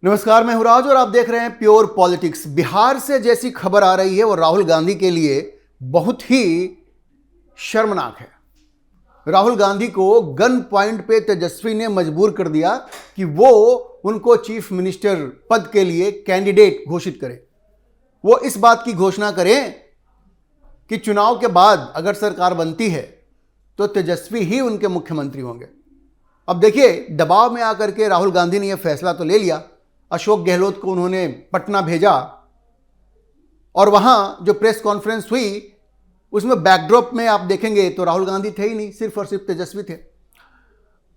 नमस्कार, मैं हूं राज और आप देख रहे हैं प्योर पॉलिटिक्स। बिहार से जैसी खबर आ रही है वो राहुल गांधी के लिए बहुत ही शर्मनाक है। राहुल गांधी को गन पॉइंट पे तेजस्वी ने मजबूर कर दिया कि वो उनको चीफ मिनिस्टर पद के लिए कैंडिडेट घोषित करें। वो इस बात की घोषणा करें कि चुनाव के बाद अगर सरकार बनती है तो तेजस्वी ही उनके मुख्यमंत्री होंगे। अब देखिए, दबाव में आकर के राहुल गांधी ने यह फैसला तो ले लिया। अशोक गहलोत को उन्होंने पटना भेजा और वहां जो प्रेस कॉन्फ्रेंस हुई उसमें बैकड्रॉप में आप देखेंगे तो राहुल गांधी थे ही नहीं, सिर्फ और सिर्फ तेजस्वी थे।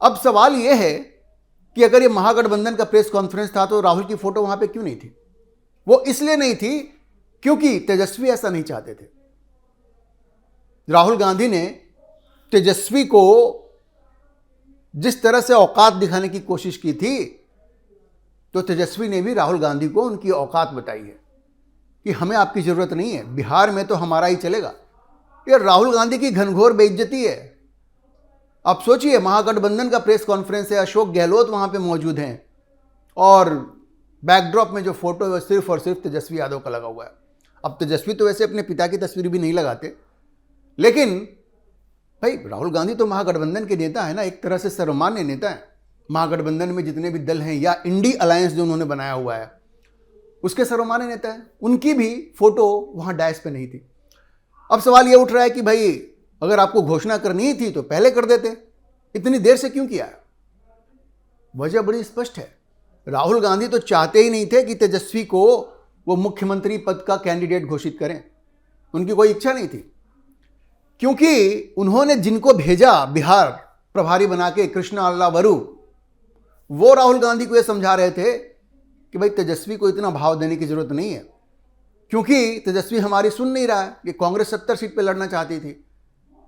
अब सवाल यह है कि अगर ये महागठबंधन का प्रेस कॉन्फ्रेंस था तो राहुल की फोटो वहां पे क्यों नहीं थी? वो इसलिए नहीं थी क्योंकि तेजस्वी ऐसा नहीं चाहते थे। राहुल गांधी ने तेजस्वी को जिस तरह से औकात दिखाने की कोशिश की थी तो तेजस्वी ने भी राहुल गांधी को उनकी औकात बताई है कि हमें आपकी जरूरत नहीं है, बिहार में तो हमारा ही चलेगा। ये राहुल गांधी की घनघोर बेइज्जती है। आप सोचिए, महागठबंधन का प्रेस कॉन्फ्रेंस है, अशोक गहलोत वहां पे मौजूद हैं और बैकड्रॉप में जो फोटो है वो सिर्फ और सिर्फ तेजस्वी यादव का लगा हुआ है। अब तेजस्वी तो वैसे अपने पिता की तस्वीर भी नहीं लगाते, लेकिन भाई राहुल गांधी तो महागठबंधन के नेता है ना, एक तरह से सर्वमान्य नेता है। महागठबंधन में जितने भी दल हैं या इंडी अलायंस जो उन्होंने बनाया हुआ है उसके सर्वमान्य नेता है। उनकी भी फोटो वहां डायस पे नहीं थी। अब सवाल यह उठ रहा है कि भाई अगर आपको घोषणा करनी ही थी तो पहले कर देते, इतनी देर से क्यों किया? वजह बड़ी स्पष्ट है। राहुल गांधी तो चाहते ही नहीं थे कि तेजस्वी को वो मुख्यमंत्री पद का कैंडिडेट घोषित करें। उनकी कोई इच्छा नहीं थी, क्योंकि उन्होंने जिनको भेजा बिहार प्रभारी बना के, कृष्णा अल्लावरू, वो राहुल गांधी को यह समझा रहे थे कि भाई तेजस्वी को इतना भाव देने की जरूरत नहीं है, क्योंकि तेजस्वी हमारी सुन नहीं रहा है। कि कांग्रेस 70 सीट पे लड़ना चाहती थी,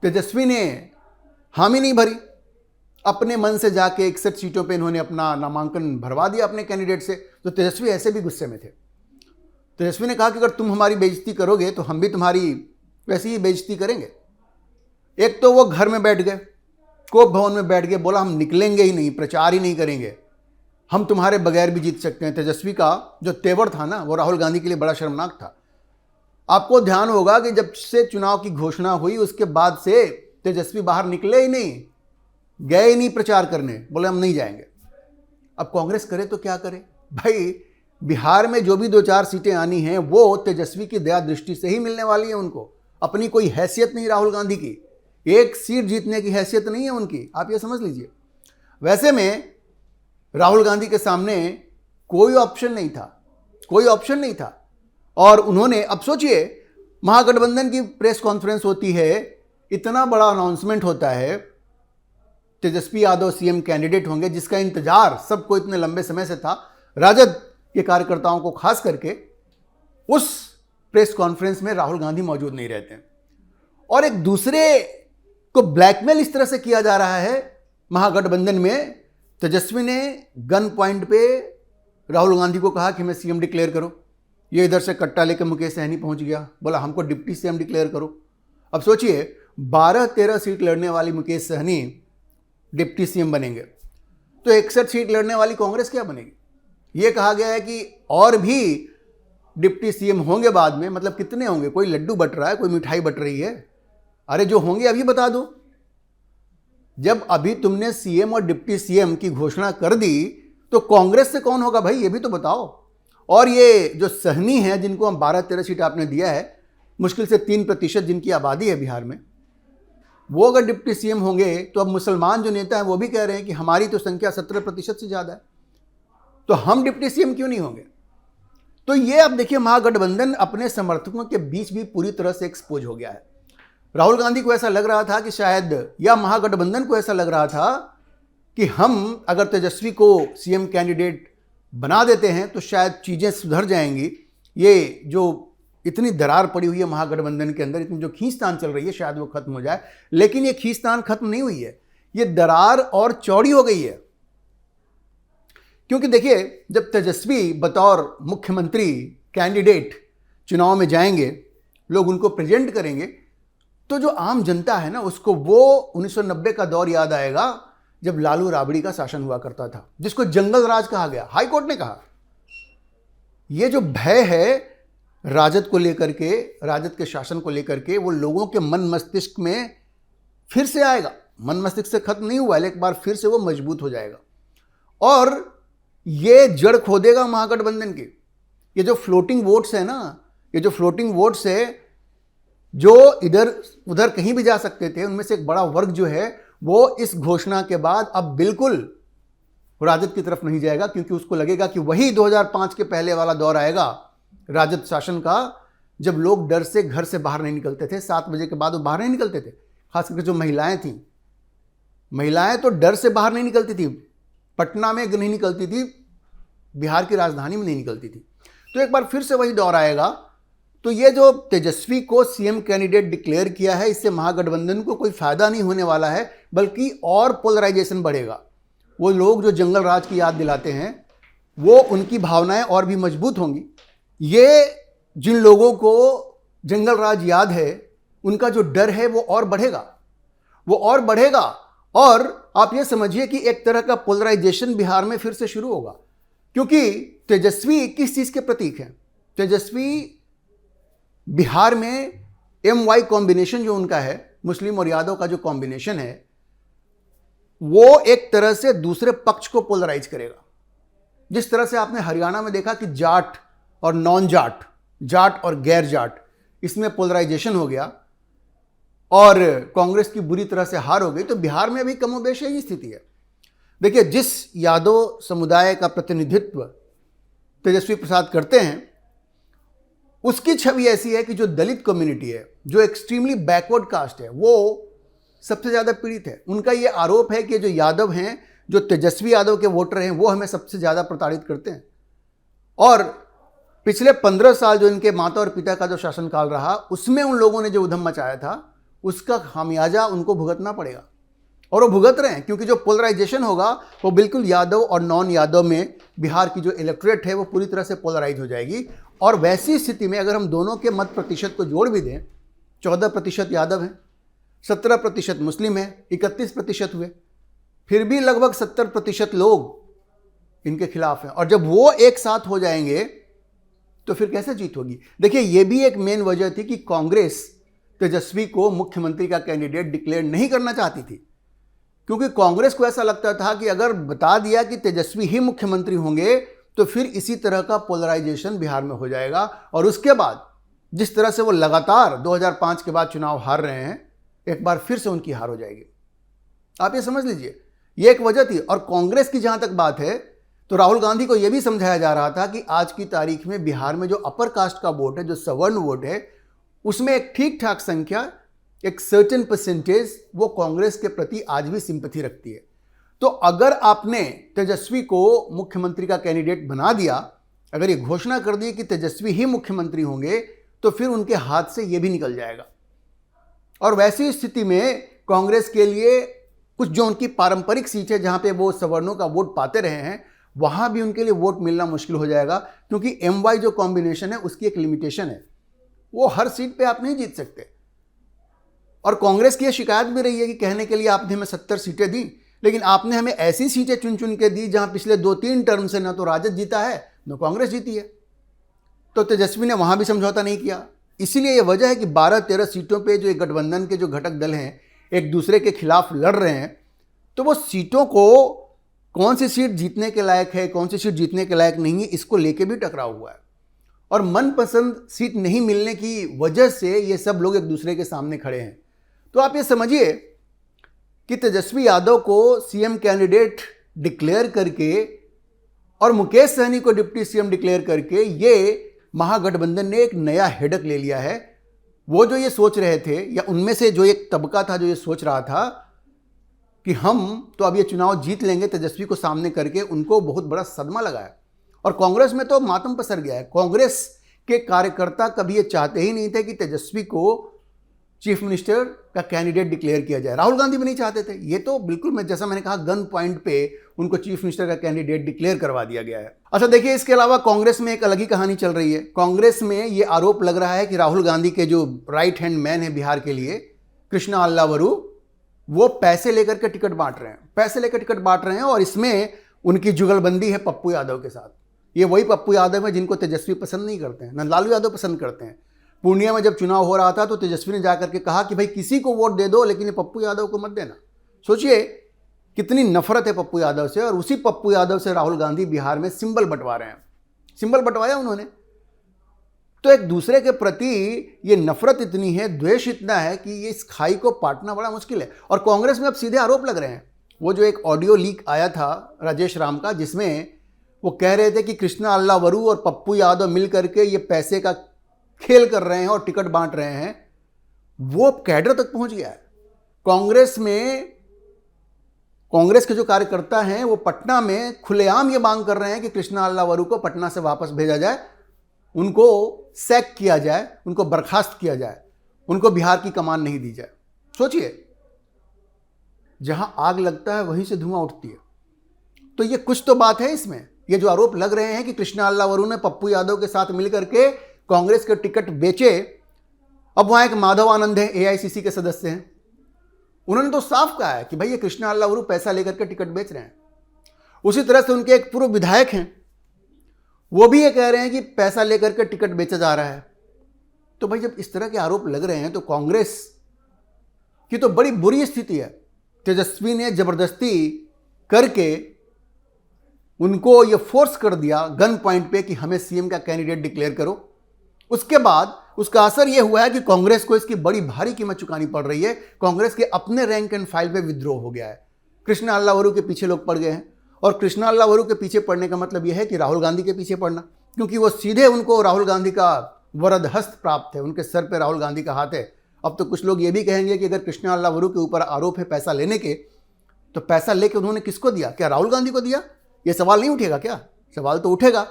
तेजस्वी ने हामी नहीं भरी। अपने मन से जाके 61 सीटों पे इन्होंने अपना नामांकन भरवा दिया अपने कैंडिडेट से। तो तेजस्वी ऐसे भी गुस्से में थे। तेजस्वी ने कहा कि अगर तुम हमारी बेइज्जती करोगे तो हम भी तुम्हारी वैसी ही बेइज्जती करेंगे। एक तो वो घर में बैठ गए, कोप भवन में बैठ गए, बोला हम निकलेंगे ही नहीं, प्रचार ही नहीं करेंगे, हम तुम्हारे बगैर भी जीत सकते हैं। तेजस्वी का जो तेवर था ना वो राहुल गांधी के लिए बड़ा शर्मनाक था। आपको ध्यान होगा कि जब से चुनाव की घोषणा हुई उसके बाद से तेजस्वी बाहर निकले ही नहीं, गए ही नहीं प्रचार करने, बोले हम नहीं जाएंगे। अब कांग्रेस करे तो क्या करे भाई? बिहार में जो भी 2-4 सीटें आनी हैं वो तेजस्वी की दया दृष्टि से ही मिलने वाली है। उनको अपनी कोई हैसियत नहीं राहुल गांधी की, एक सीट जीतने की हैसियत नहीं है उनकी, आप ये समझ लीजिए। वैसे में राहुल गांधी के सामने कोई ऑप्शन नहीं था, कोई ऑप्शन नहीं था। और उन्होंने, अब सोचिए, महागठबंधन की प्रेस कॉन्फ्रेंस होती है, इतना बड़ा अनाउंसमेंट होता है, तेजस्वी यादव सीएम कैंडिडेट होंगे, जिसका इंतजार सबको इतने लंबे समय से था, राजद के कार्यकर्ताओं को खास करके। उस प्रेस कॉन्फ्रेंस में राहुल गांधी मौजूद नहीं रहते और एक दूसरे को ब्लैकमेल इस तरह से किया जा रहा है महागठबंधन में। तेजस्वी ने गन पॉइंट पे राहुल गांधी को कहा कि मैं सीएम डिक्लेयर करो। ये इधर से कट्टा लेकर मुकेश सहनी पहुंच गया, बोला हमको डिप्टी सीएम डिक्लेयर करो। अब सोचिए, 12-13 सीट लड़ने वाली मुकेश सहनी डिप्टी सीएम बनेंगे तो 61 सीट लड़ने वाली कांग्रेस क्या बनेगी? ये कहा गया है कि और भी डिप्टी सीएम होंगे बाद में। मतलब कितने होंगे? कोई लड्डू बट रहा है, कोई मिठाई बट रही है। अरे जो होंगे अभी बता दो। जब अभी तुमने सीएम और डिप्टी सीएम की घोषणा कर दी तो कांग्रेस से कौन होगा भाई, ये भी तो बताओ। और ये जो सहनी है, जिनको हम 12-13 सीट आपने दिया है, मुश्किल से 3% जिनकी आबादी है बिहार में, वो अगर डिप्टी सीएम होंगे तो अब मुसलमान जो नेता हैं वो भी कह रहे हैं कि हमारी तो संख्या 17% से ज़्यादा है, तो हम डिप्टी सीएम क्यों नहीं होंगे? तो ये अब देखिए, महागठबंधन अपने समर्थकों के बीच भी पूरी तरह से एक्सपोज हो गया है। राहुल गांधी को ऐसा लग रहा था कि शायद, या महागठबंधन को ऐसा लग रहा था कि हम अगर तेजस्वी को सीएम कैंडिडेट बना देते हैं तो शायद चीज़ें सुधर जाएंगी। ये जो इतनी दरार पड़ी हुई है महागठबंधन के अंदर, इतनी जो खींचतान चल रही है, शायद वो खत्म हो जाए। लेकिन ये खींचतान खत्म नहीं हुई है, ये दरार और चौड़ी हो गई है। क्योंकि देखिए, जब तेजस्वी बतौर मुख्यमंत्री कैंडिडेट चुनाव में जाएंगे, लोग उनको प्रेजेंट करेंगे, तो जो आम जनता है ना उसको वो 1990 का दौर याद आएगा जब लालू राबड़ी का शासन हुआ करता था, जिसको जंगल राज कहा गया। हाई कोर्ट ने कहा ये जो भय है राजद को लेकर के, राजद के शासन को लेकर के, वो लोगों के मन मस्तिष्क में फिर से आएगा। मन मस्तिष्क से खत्म नहीं हुआ है, एक बार फिर से वो मजबूत हो जाएगा और ये जड़ खोदेगा महागठबंधन की। ये जो फ्लोटिंग वोट्स है ना, ये जो फ्लोटिंग वोट्स है जो इधर उधर कहीं भी जा सकते थे, उनमें से एक बड़ा वर्ग जो है वो इस घोषणा के बाद अब बिल्कुल राजद की तरफ नहीं जाएगा, क्योंकि उसको लगेगा कि वही 2005 के पहले वाला दौर आएगा राजद शासन का, जब लोग डर से घर से बाहर नहीं निकलते थे। 7 बजे के बाद वो बाहर नहीं निकलते थे, खास करके जो महिलाएं थीं, महिलाएं तो डर से बाहर नहीं निकलती थी। पटना में नहीं निकलती थी, बिहार की राजधानी में नहीं निकलती थी। तो एक बार फिर से वही दौर आएगा। तो ये जो तेजस्वी को सीएम कैंडिडेट डिक्लेयर किया है, इससे महागठबंधन को कोई फायदा नहीं होने वाला है, बल्कि और पोलराइजेशन बढ़ेगा। वो लोग जो जंगल राज की याद दिलाते हैं, वो उनकी भावनाएं और भी मजबूत होंगी। ये जिन लोगों को जंगल राज याद है, उनका जो डर है वो और बढ़ेगा, वो और बढ़ेगा। और आप ये समझिए कि एक तरह का पोलराइजेशन बिहार में फिर से शुरू होगा, क्योंकि तेजस्वी किस चीज के प्रतीक हैं? तेजस्वी बिहार में MY कॉम्बिनेशन जो उनका है, मुस्लिम और यादव का जो कॉम्बिनेशन है, वो एक तरह से दूसरे पक्ष को पोलराइज करेगा। जिस तरह से आपने हरियाणा में देखा कि जाट और नॉन जाट, जाट और गैर जाट, इसमें पोलराइजेशन हो गया और कांग्रेस की बुरी तरह से हार हो गई, तो बिहार में भी कमोबेश यही स्थिति है। देखिए, जिस यादव समुदाय का प्रतिनिधित्व तेजस्वी प्रसाद करते हैं, उसकी छवि ऐसी है कि जो दलित कम्युनिटी है, जो एक्सट्रीमली बैकवर्ड कास्ट है, वो सबसे ज़्यादा पीड़ित है। उनका ये आरोप है कि जो यादव हैं, जो तेजस्वी यादव के वोटर हैं, वो हमें सबसे ज़्यादा प्रताड़ित करते हैं। और पिछले 15 साल जो इनके माता और पिता का जो शासनकाल रहा, उसमें उन लोगों ने जो उधम मचाया था, उसका खामियाजा उनको भुगतना पड़ेगा। और वो भुगत रहे हैं, क्योंकि जो पोलराइजेशन होगा वो बिल्कुल यादव और नॉन यादव में बिहार की जो इलेक्टोरेट है वो पूरी तरह से पोलराइज हो जाएगी। और वैसी स्थिति में अगर हम दोनों के मत प्रतिशत को जोड़ भी दें, 14% यादव हैं, 17% मुस्लिम हैं, 31% हुए, फिर भी लगभग 70% लोग इनके खिलाफ हैं। और जब वो एक साथ हो जाएंगे तो फिर कैसे जीत होगी? देखिए, ये भी एक मेन वजह थी कि कांग्रेस तेजस्वी को मुख्यमंत्री का कैंडिडेट डिक्लेयर नहीं करना चाहती थी, क्योंकि कांग्रेस को ऐसा लगता था कि अगर बता दिया कि तेजस्वी ही मुख्यमंत्री होंगे तो फिर इसी तरह का पोलराइजेशन बिहार में हो जाएगा। और उसके बाद जिस तरह से वो लगातार 2005 के बाद चुनाव हार रहे हैं, एक बार फिर से उनकी हार हो जाएगी। आप ये समझ लीजिए, ये एक वजह थी। और कांग्रेस की जहां तक बात है, तो राहुल गांधी को यह भी समझाया जा रहा था कि आज की तारीख में बिहार में जो अपर कास्ट का वोट है, जो सवर्ण वोट है, उसमें एक ठीक ठाक संख्या, एक सर्टेन परसेंटेज वो कांग्रेस के प्रति आज भी सिंपैथी रखती है। तो अगर आपने तेजस्वी को मुख्यमंत्री का कैंडिडेट बना दिया, अगर ये घोषणा कर दी कि तेजस्वी ही मुख्यमंत्री होंगे, तो फिर उनके हाथ से ये भी निकल जाएगा। और वैसी स्थिति में कांग्रेस के लिए कुछ जो उनकी पारंपरिक सीटें जहां पे वो सवर्णों का वोट पाते रहे हैं, वहां भी उनके लिए वोट मिलना मुश्किल हो जाएगा, क्योंकि MY जो कॉम्बिनेशन है उसकी एक लिमिटेशन है, वो हर सीट पे आप नहीं जीत सकते। और कांग्रेस की यह शिकायत भी रही है कि कहने के लिए आपने हमें 70 सीटें दी, लेकिन आपने हमें ऐसी सीटें चुन चुन के दी जहां पिछले 2-3 टर्म से ना तो राजद जीता है न कांग्रेस जीती है। तो तेजस्वी ने वहां भी समझौता नहीं किया। इसीलिए यह वजह है कि 12-13 सीटों पे जो एक गठबंधन के जो घटक दल हैं एक दूसरे के खिलाफ लड़ रहे हैं, तो वो सीटों को कौन सी सीट जीतने के लायक है, कौन सी सीट जीतने के लायक नहीं है, इसको लेके भी टकराव हुआ है। और मनपसंद सीट नहीं मिलने की वजह से ये सब लोग एक दूसरे के सामने खड़े हैं। तो आप ये समझिए कि तेजस्वी यादव को सीएम कैंडिडेट डिक्लेयर करके और मुकेश सहनी को डिप्टी सीएम डिक्लेयर करके ये महागठबंधन ने एक नया हेडक ले लिया है। वो जो ये सोच रहे थे, या उनमें से जो एक तबका था जो ये सोच रहा था कि हम तो अब ये चुनाव जीत लेंगे तेजस्वी को सामने करके, उनको बहुत बड़ा सदमा लगा है। और कांग्रेस में तो मातम पसर गया है। कांग्रेस के कार्यकर्ता कभी ये चाहते ही नहीं थे कि तेजस्वी को चीफ मिनिस्टर का कैंडिडेट डिक्लेयर किया जाए। राहुल गांधी भी नहीं चाहते थे। ये तो बिल्कुल जैसा मैंने कहा, गन पॉइंट पे उनको चीफ मिनिस्टर का कैंडिडेट डिक्लेयर करवा दिया गया है। अच्छा देखिए, इसके अलावा कांग्रेस में एक अलग ही कहानी चल रही है। कांग्रेस में ये आरोप लग रहा है कि राहुल गांधी के जो राइट हैंड मैन है बिहार के लिए, कृष्णा अल्लावरू, वो पैसे लेकर के टिकट बांट रहे हैं, पैसे लेकर टिकट बांट रहे हैं। और इसमें उनकी जुगलबंदी है पप्पू यादव के साथ। ये वही पप्पू यादव है जिनको तेजस्वी पसंद नहीं करते हैं, ना लालू यादव पसंद करते हैं। पूर्णिया में जब चुनाव हो रहा था तो तेजस्वी ने जाकर के कहा कि भाई किसी को वोट दे दो लेकिन ये पप्पू यादव को मत देना। सोचिए कितनी नफरत है पप्पू यादव से, और उसी पप्पू यादव से राहुल गांधी बिहार में सिंबल बंटवा रहे हैं। सिंबल बंटवाया उन्होंने। तो एक दूसरे के प्रति ये नफरत इतनी है, द्वेष इतना है कि ये इस खाई को पाटना बड़ा मुश्किल है। और कांग्रेस में अब सीधे आरोप लग रहे हैं। वो जो एक ऑडियो लीक आया था राजेश राम का, जिसमें वो कह रहे थे कि कृष्णा अल्लावरू और पप्पू यादव मिल करके ये पैसे का खेल कर रहे हैं और टिकट बांट रहे हैं, वो कैडर तक पहुंच गया है। कांग्रेस में कांग्रेस के जो कार्यकर्ता हैं वो पटना में खुलेआम ये मांग कर रहे हैं कि कृष्णा अल्लावरू को पटना से वापस भेजा जाए, उनको सैक किया जाए, उनको बर्खास्त किया जाए, उनको बिहार की कमान नहीं दी जाए। सोचिए, जहां आग लगता है वहीं से धुआं उठती है। तो ये कुछ तो बात है इसमें। ये जो आरोप लग रहे हैं कि कृष्णा अल्लावरू ने पप्पू यादव के साथ मिलकर के कांग्रेस के टिकट बेचे। अब वहां एक माधव आनंद है, एआईसीसी के सदस्य हैं, उन्होंने तो साफ कहा है कि भाई ये कृष्णा अल्लावरू पैसा लेकर के टिकट बेच रहे हैं। उसी तरह से उनके एक पूर्व विधायक हैं, वो भी ये कह रहे हैं कि पैसा लेकर के टिकट बेचा जा रहा है। तो भाई जब इस तरह के आरोप लग रहे हैं तो कांग्रेस की तो बड़ी बुरी स्थिति है। तेजस्वी ने जबरदस्ती करके उनको ये फोर्स कर दिया गन पॉइंट पे कि हमें सीएम का कैंडिडेट डिक्लेयर करो। उसके बाद उसका असर यह हुआ है कि कांग्रेस को इसकी बड़ी भारी कीमत चुकानी पड़ रही है। कांग्रेस के अपने रैंक एंड फाइल पे विद्रोह हो गया है। कृष्णा अल्लावरू के पीछे लोग पड़ गए हैं, और कृष्णा अल्लावरू के पीछे पड़ने का मतलब यह है कि राहुल गांधी के पीछे पड़ना, क्योंकि वो सीधे उनको राहुल गांधी का वरद हस्त प्राप्त है, उनके सर पे राहुल गांधी का हाथ है। अब तो कुछ लोग ये भी कहेंगे कि अगर कृष्णा अल्लावरू के ऊपर आरोप है पैसा लेने के, तो पैसा लेके उन्होंने किसको दिया? क्या राहुल गांधी को दिया? ये सवाल नहीं उठेगा क्या? सवाल तो उठेगा।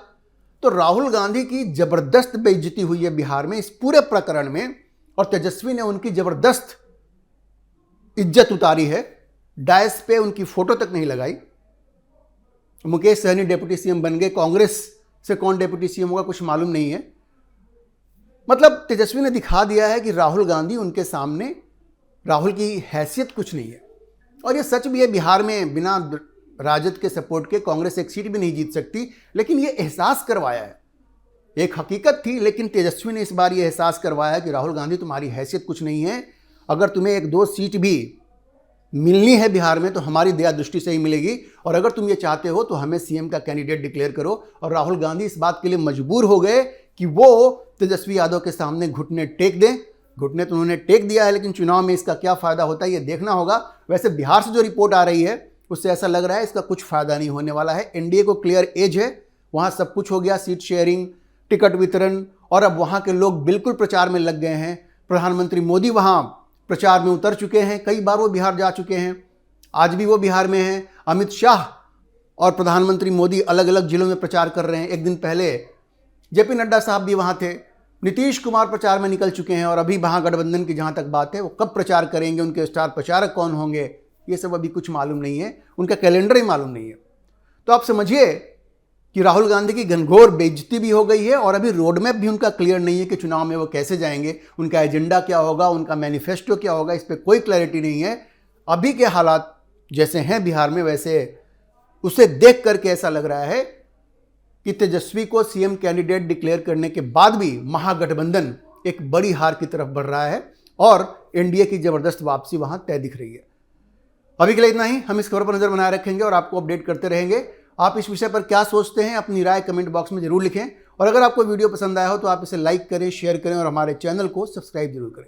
तो राहुल गांधी की जबरदस्त बेइज्जती हुई है बिहार में इस पूरे प्रकरण में, और तेजस्वी ने उनकी जबरदस्त इज्जत उतारी है। डायस पे उनकी फोटो तक नहीं लगाई। मुकेश सहनी डिप्टी सीएम बन गए, कांग्रेस से कौन डिप्टी सीएम होगा कुछ मालूम नहीं है। मतलब तेजस्वी ने दिखा दिया है कि राहुल गांधी उनके सामने, राहुल की हैसियत कुछ नहीं है। और ये सच भी है, बिहार में बिना राजद के सपोर्ट के कांग्रेस एक सीट भी नहीं जीत सकती। लेकिन ये एहसास करवाया है, एक हकीकत थी, लेकिन तेजस्वी ने इस बार ये एहसास करवाया है कि राहुल गांधी तुम्हारी हैसियत कुछ नहीं है। अगर तुम्हें एक दो सीट भी मिलनी है बिहार में तो हमारी दया दृष्टि से ही मिलेगी, और अगर तुम ये चाहते हो तो हमें सीएम का कैंडिडेट डिक्लेयर करो। और राहुल गांधी इस बात के लिए मजबूर हो गए कि वो तेजस्वी यादव के सामने घुटने टेक दें। घुटने तो उन्होंने टेक दिया है, लेकिन चुनाव में इसका क्या फ़ायदा होता है ये देखना होगा। वैसे बिहार से जो रिपोर्ट आ रही है उससे ऐसा लग रहा है इसका कुछ फ़ायदा नहीं होने वाला है। एनडीए को क्लियर एज है, वहाँ सब कुछ हो गया, सीट शेयरिंग, टिकट वितरण, और अब वहाँ के लोग बिल्कुल प्रचार में लग गए हैं। प्रधानमंत्री मोदी वहाँ प्रचार में उतर चुके हैं, कई बार वो बिहार जा चुके हैं, आज भी वो बिहार में हैं। अमित शाह और प्रधानमंत्री मोदी अलग अलग जिलों में प्रचार कर रहे हैं। एक दिन पहले जेपी नड्डा साहब भी वहाँ थे, नीतीश कुमार प्रचार में निकल चुके हैं, और अभी महागठबंधन की जहाँ तक बात है वो कब प्रचार करेंगे, उनके स्टार प्रचारक कौन होंगे, ये सब अभी कुछ मालूम नहीं है, उनका कैलेंडर ही मालूम नहीं है। तो आप समझिए कि राहुल गांधी की घनघोर बेइज्जती भी हो गई है, और अभी रोड मैप भी उनका क्लियर नहीं है कि चुनाव में वो कैसे जाएंगे, उनका एजेंडा क्या होगा, उनका मैनिफेस्टो क्या होगा, इस पर कोई क्लैरिटी नहीं है। अभी के हालात जैसे हैं बिहार में, वैसे उसे देख करके ऐसा लग रहा है कि तेजस्वी को सीएम कैंडिडेट डिक्लेयर करने के बाद भी महागठबंधन एक बड़ी हार की तरफ बढ़ रहा है, और एनडीए की जबरदस्त वापसी वहां तय दिख रही है। अभी के लिए इतना ही। हम इस खबर पर नजर बनाए रखेंगे और आपको अपडेट करते रहेंगे। आप इस विषय पर क्या सोचते हैं, अपनी राय कमेंट बॉक्स में जरूर लिखें, और अगर आपको वीडियो पसंद आया हो तो आप इसे लाइक करें, शेयर करें, और हमारे चैनल को सब्सक्राइब जरूर करें।